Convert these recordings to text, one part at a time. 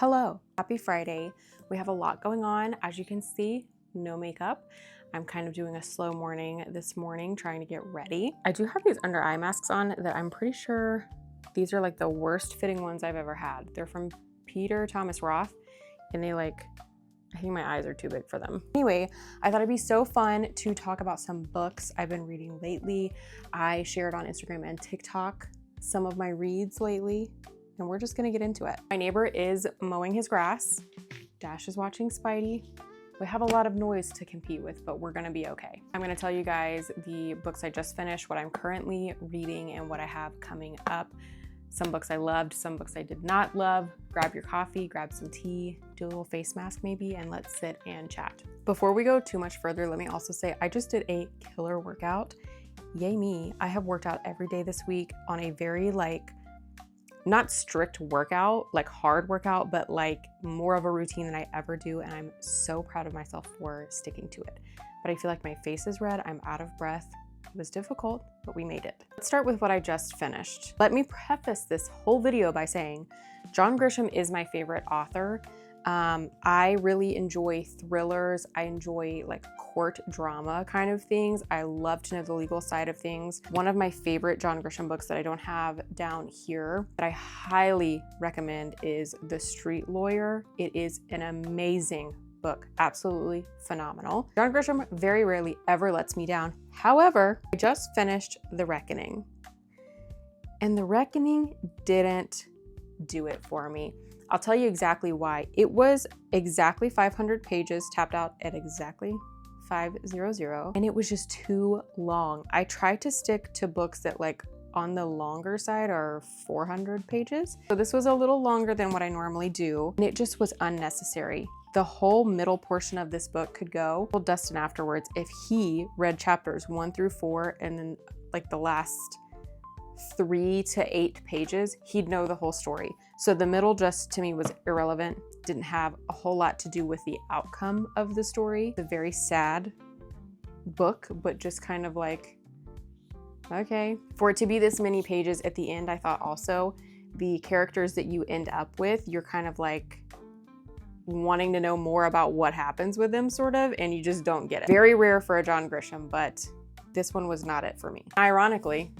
Hello, happy Friday. We have a lot going on. As you can see, no makeup. I'm kind of doing a slow morning this morning, trying to get ready. I do have these under eye masks on that I'm pretty sure these are like the worst fitting ones I've ever had. They're from Peter Thomas Roth, and I think my eyes are too big for them. Anyway, I thought it'd be so fun to talk about some books I've been reading lately. I shared on Instagram and TikTok some of my reads lately, and we're just gonna get into it. My neighbor is mowing his grass. Dash is watching Spidey. We have a lot of noise to compete with, but we're gonna be okay. I'm gonna tell you guys the books I just finished, what I'm currently reading, and what I have coming up. Some books I loved, some books I did not love. Grab your coffee, grab some tea, do a little face mask maybe, and let's sit and chat. Before we go too much further, let me also say I just did a killer workout. Yay me. I have worked out every day this week on a very not strict workout, like hard workout, but like more of a routine than I ever do. And I'm so proud of myself for sticking to it. But I feel like my face is red. I'm out of breath. It was difficult, but we made it. Let's start with what I just finished. Let me preface this whole video by saying John Grisham is my favorite author. I really enjoy thrillers. I enjoy like court drama kind of things. I love to know the legal side of things. One of my favorite John Grisham books that I don't have down here that I highly recommend is The Street Lawyer. It is an amazing book, absolutely phenomenal. John Grisham very rarely ever lets me down. However, I just finished The Reckoning, and The Reckoning didn't do it for me. I'll tell you exactly why. It was exactly 500 pages, tapped out at exactly 500, and it was just too long. I tried to stick to books that like on the longer side are 400 pages. So this was a little longer than what I normally do, and it just was unnecessary. The whole middle portion of this book could go. Well, Dustin afterwards, if he read chapters 1 through 4 and then like the last 3 to 8 pages, he'd know the whole story. So the middle just to me was irrelevant, didn't have a whole lot to do with the outcome of the story. It's a very sad book, but just kind of like, okay. For it to be this many pages at the end, I thought also the characters that you end up with, you're kind of like wanting to know more about what happens with them sort of, and you just don't get it. Very rare for a John Grisham, but this one was not it for me. Ironically,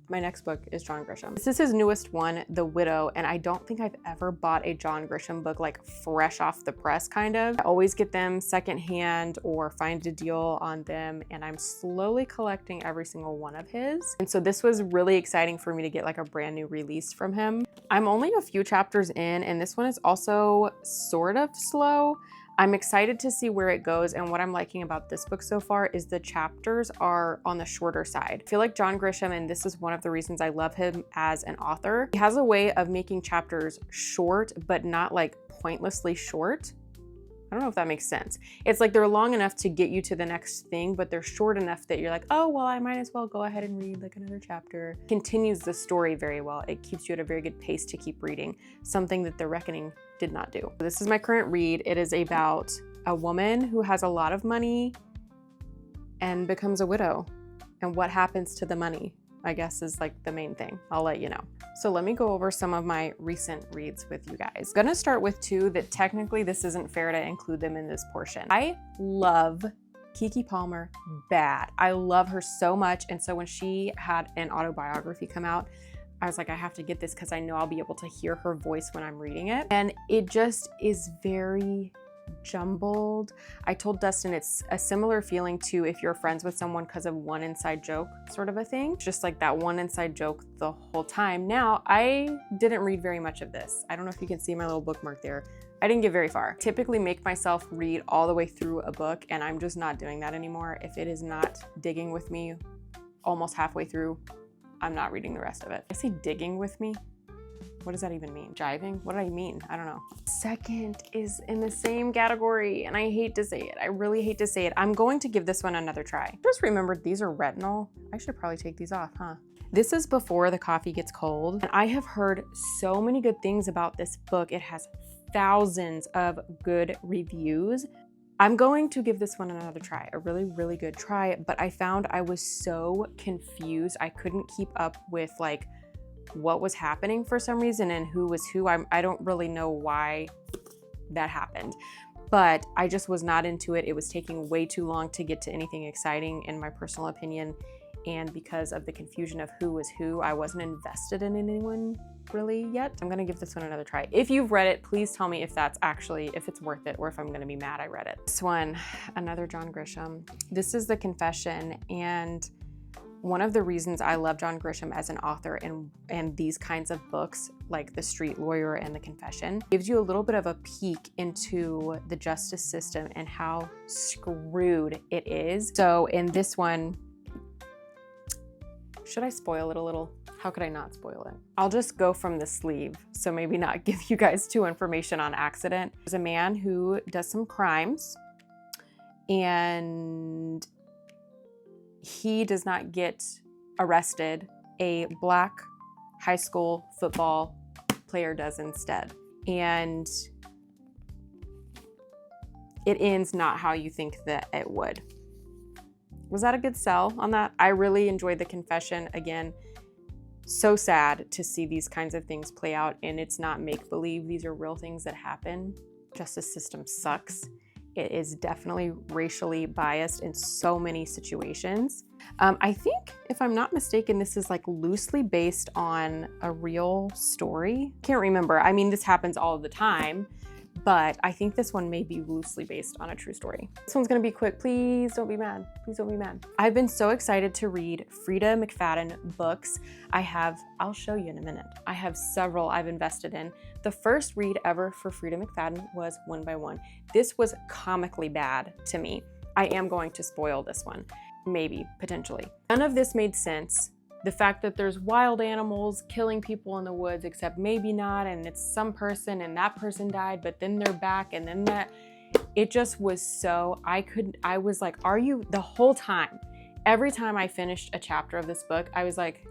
my next book is John Grisham. This is his newest one, The Widow, and I don't think I've ever bought a John Grisham book like fresh off the press kind of. I always get them secondhand or find a deal on them, and I'm slowly collecting every single one of his. And so this was really exciting for me to get like a brand new release from him. I'm only a few chapters in, and this one is also sort of slow. I'm excited to see where it goes, and what I'm liking about this book so far is the chapters are on the shorter side. I feel like John Grisham, and this is one of the reasons I love him as an author, he has a way of making chapters short, but not like pointlessly short. I don't know if that makes sense. It's like they're long enough to get you to the next thing, but they're short enough that you're like, oh, well, I might as well go ahead and read like another chapter. Continues the story very well. It keeps you at a very good pace to keep reading, something that The Reckoning did not do. This is my current read. It is about a woman who has a lot of money and becomes a widow, and what happens to the money, I guess, is like the main thing. I'll let you know. So let me go over some of my recent reads with you guys. I'm gonna start with two that technically this isn't fair to include them in this portion. I love Keke Palmer bad. I love her so much, and so when she had an autobiography come out, I was like, I have to get this because I know I'll be able to hear her voice when I'm reading it. And it just is very jumbled. I told Dustin it's a similar feeling to if you're friends with someone because of one inside joke sort of a thing. Just like that one inside joke the whole time. Now, I didn't read very much of this. I don't know if you can see my little bookmark there. I didn't get very far. Typically make myself read all the way through a book, and I'm just not doing that anymore. If it is not digging with me almost halfway through, I'm not reading the rest of it. I say digging with me. What does that even mean? Jiving? What do I mean? I don't know. Second is in the same category, and I hate to say it. I really hate to say it. I'm going to give this one another try. Just remembered these are retinol. I should probably take these off, huh? This is Before the Coffee Gets Cold, and I have heard so many good things about this book. It has thousands of good reviews. I'm going to give this one another try, a really, really good try, but I found I was so confused. I couldn't keep up with like what was happening for some reason and who was who. I don't really know why that happened, but I just was not into it. It was taking way too long to get to anything exciting, in my personal opinion. And because of the confusion of who was who, I wasn't invested in anyone really yet. I'm gonna give this one another try. If you've read it, please tell me if it's worth it, or if I'm gonna be mad I read it. This one, another John Grisham. This is The Confession, and one of the reasons I love John Grisham as an author and these kinds of books, like The Street Lawyer and The Confession, gives you a little bit of a peek into the justice system and how screwed it is. So in this one, should I spoil it a little? How could I not spoil it? I'll just go from the sleeve, so maybe not give you guys too information on accident. There's a man who does some crimes, and he does not get arrested. A black high school football player does instead. And it ends not how you think that it would. Was that a good sell on that? I really enjoyed The Confession. Again, so sad to see these kinds of things play out, and it's not make-believe. These are real things that happen. Justice system sucks. It is definitely racially biased in so many situations. I think, if I'm not mistaken, this is like loosely based on a real story. Can't remember. I mean, this happens all the time, but I think this one may be loosely based on a true story. This one's gonna be quick. Please don't be mad. Please don't be mad. I've been so excited to read Freida McFadden books. I'll show you in a minute. I have several I've invested in. The first read ever for Freida McFadden was One by One. This was comically bad to me. I am going to spoil this one, maybe, potentially. None of this made sense. The fact that there's wild animals killing people in the woods, except maybe not, and it's some person and that person died, but then they're back, and then that, it just was so, I was like, are you, the whole time, every time I finished a chapter of this book, I was like,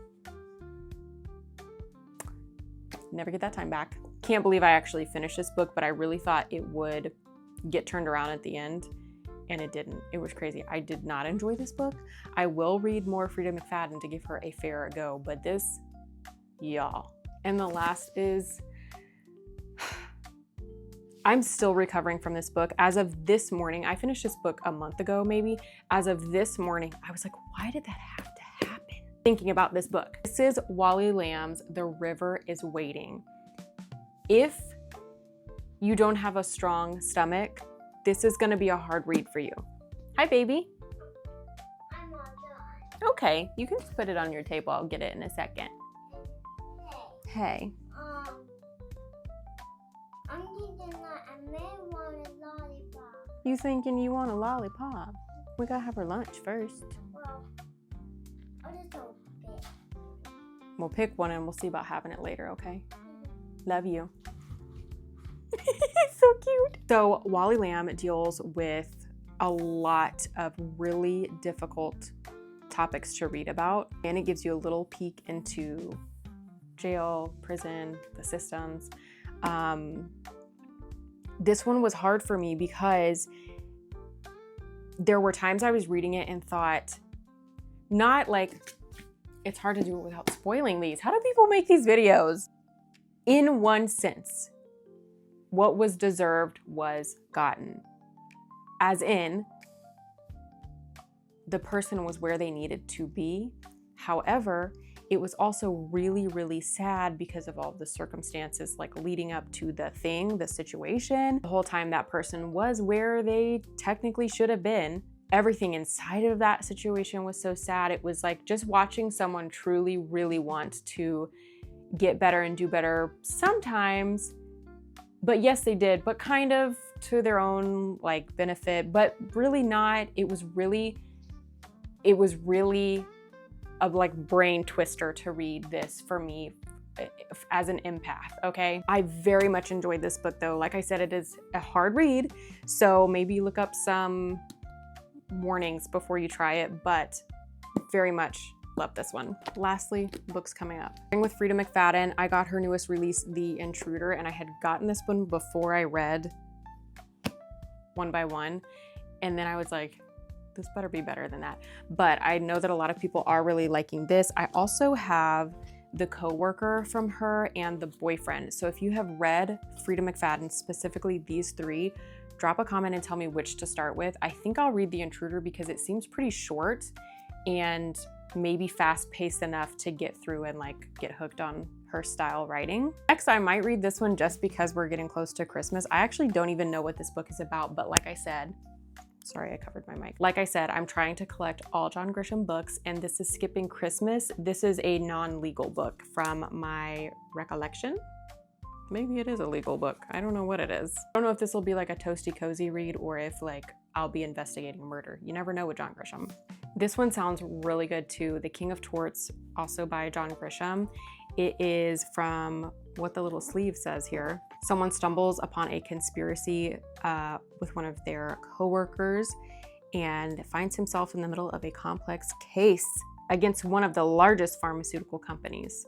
never get that time back. Can't believe I actually finished this book, but I really thought it would get turned around at the end. And it didn't. It was crazy. I did not enjoy this book. I will read more Freida McFadden to give her a fair go, but this, y'all. And the last is, I'm still recovering from this book. As of this morning, I finished this book a month ago, maybe. As of this morning, I was like, why did that have to happen? Thinking about this book. This is Wally Lamb's The River is Waiting. If you don't have a strong stomach, this is gonna be a hard read for you. Hi, baby. I'm not done. Okay, you can just put it on your table. I'll get it in a second. Hey. I'm thinking that I may want a lollipop. You thinking you want a lollipop? We gotta have our lunch first. Well, I'll just go pick. We'll pick one and we'll see about having it later, okay? Love you. So cute. So Wally Lamb deals with a lot of really difficult topics to read about, and it gives you a little peek into jail, prison, the systems. This one was hard for me because there were times I was reading it and thought, not like, it's hard to do it without spoiling these. How do people make these videos? In one sense, what was deserved was gotten. As in, the person was where they needed to be. However, it was also really, really sad because of all the circumstances like leading up to the thing, the situation. The whole time that person was where they technically should have been. Everything inside of that situation was so sad. It was like just watching someone truly, really want to get better and do better sometimes. But yes, they did, but kind of to their own like benefit, but really not. It was really a like brain twister to read this for me as an empath, okay? I very much enjoyed this book though. Like I said, it is a hard read, so maybe look up some warnings before you try it, but very much love this one. Lastly, books coming up. With Freida McFadden, I got her newest release, The Intruder, and I had gotten this one before I read One by One, and then I was like, this better be better than that. But I know that a lot of people are really liking this. I also have the co-worker from her, and the boyfriend. So if you have read Freida McFadden, specifically these three, drop a comment and tell me which to start with. I think I'll read The Intruder because it seems pretty short and maybe fast-paced enough to get through and like get hooked on her style writing. Next, I might read this one just because we're getting close to Christmas. I actually don't even know what this book is about, but like I said, sorry, I covered my mic. Like I said, I'm trying to collect all John Grisham books, and this is Skipping Christmas. This is a non-legal book from my recollection. Maybe it is a legal book. I don't know what it is. I don't know if this will be like a toasty cozy read or if like I'll be investigating murder. You never know with John Grisham. This one sounds really good too. The King of Torts, also by John Grisham. It is from what the little sleeve says here. Someone stumbles upon a conspiracy with one of their coworkers and finds himself in the middle of a complex case against one of the largest pharmaceutical companies.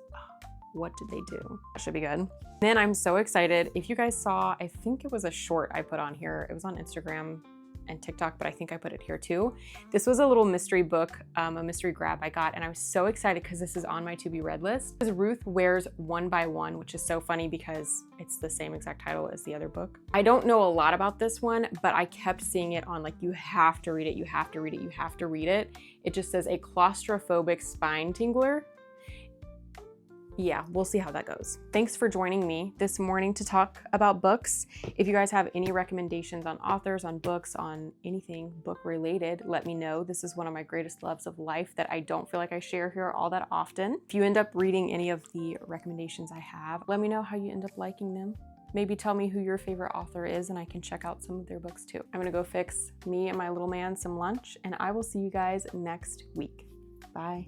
What did they do? That should be good. Then I'm so excited. If you guys saw, I think it was a short I put on here. It was on Instagram and TikTok, but I think I put it here too. This was a little mystery book, a mystery grab I got, and I was so excited because this is on my to be read list. This is Ruth Ware's One by One, which is so funny because it's the same exact title as the other book. I don't know a lot about this one, but I kept seeing it on like, you have to read it, you have to read it, you have to read it. It just says a claustrophobic spine tingler. Yeah, we'll see how that goes. Thanks for joining me this morning to talk about books. If you guys have any recommendations on authors, on books, on anything book related, let me know. This is one of my greatest loves of life that I don't feel like I share here all that often. If you end up reading any of the recommendations I have, let me know how you end up liking them. Maybe tell me who your favorite author is and I can check out some of their books too. I'm gonna go fix me and my little man some lunch, and I will see you guys next week. Bye.